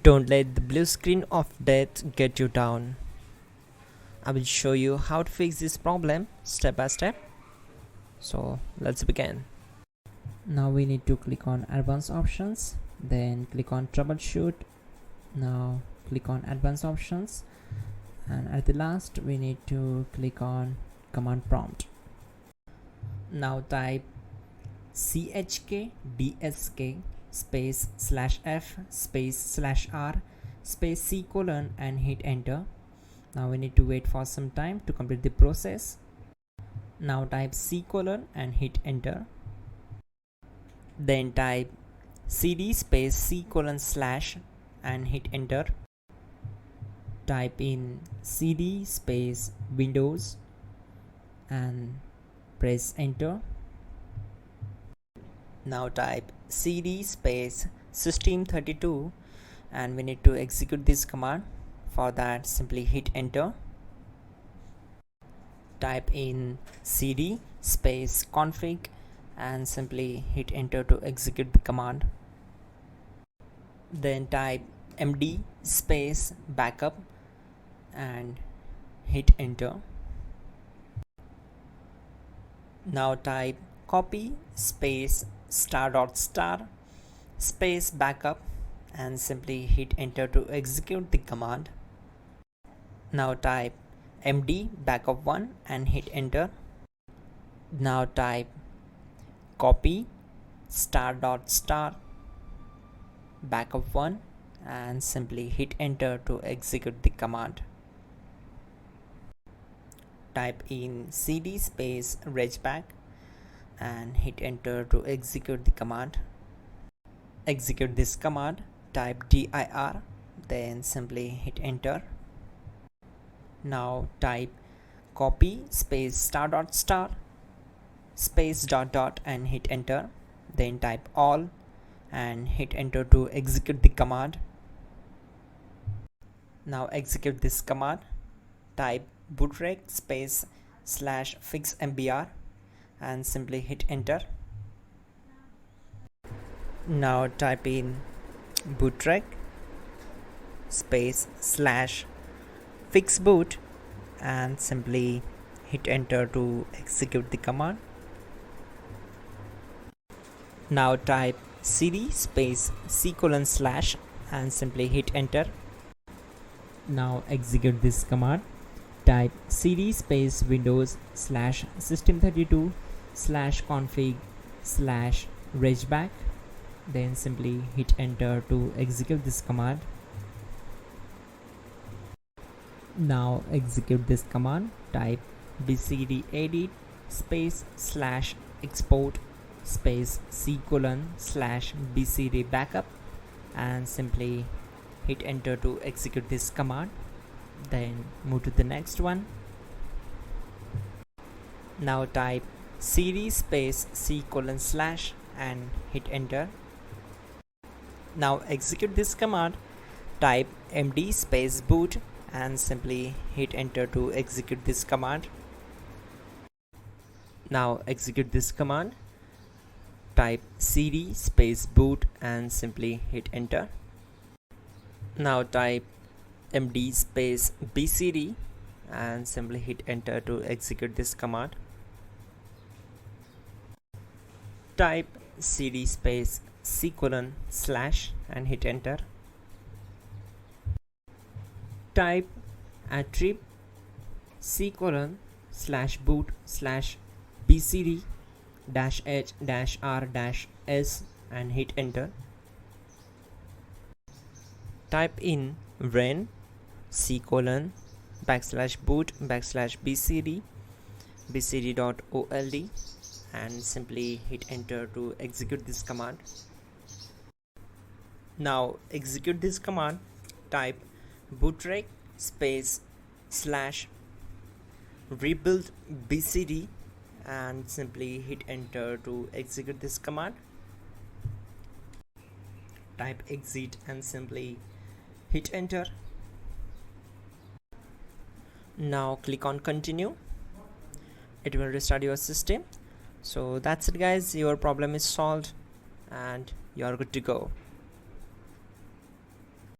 Don't let the blue screen of death get you down. I will show you how to fix this problem step by step. So let's begin. Now we need to click on advanced options, then click on troubleshoot. Now click on advanced options, and at the last we need to click on command prompt. Now type chkdsk space /f space /r space c : and hit enter. Now we need to wait for some time to complete the process. Now type c : and hit enter. Then type cd space c : / and hit enter. Type in cd space Windows and press enter. Now type cd space system32 and we need to execute this command. For that, simply hit enter. Type in cd space config and simply hit enter to execute the command. Then type md space backup and hit enter. Now type copy space ** space backup and simply hit enter to execute the command. Now type md backup1 and hit enter. Now type copy ** backup1 and simply hit enter to execute the command. Type in cd space regback and hit enter to execute the command. Execute this command, type dir, then simply hit enter. Now type copy space ** space ... and hit enter. Then type all and hit enter to execute the command. Now execute this command, type bootrec space /fixmbr and simply hit enter. Now type in bootrec space /fixboot and simply hit enter to execute the command. Now type cd space c : / and simply hit enter. Now execute this command, type cd space Windows /system32 /config /regback, then simply hit enter to execute this command. Now execute this command, type bcd edit space /export space c : /bcd backup and simply hit enter to execute this command. Then move to the next one. Now type cd space c : / and hit enter. Now execute this command, type md space boot and simply hit enter to execute this command. Now execute this command, type cd space boot and simply hit enter. Now type md space bcd and simply hit enter to execute this command. Type cd space c : / and hit enter. Type attrib c : /boot /bcd -h -r-s and hit enter. Type in ren c : /boot /bcd bcd.old and simply hit enter to execute this command. Now execute this command, type bootrec space /rebuild bcd and simply hit enter to execute this command. Type exit and simply hit enter. Now click on continue. It will restart your system. So that's it guys, your problem is solved and you are good to go.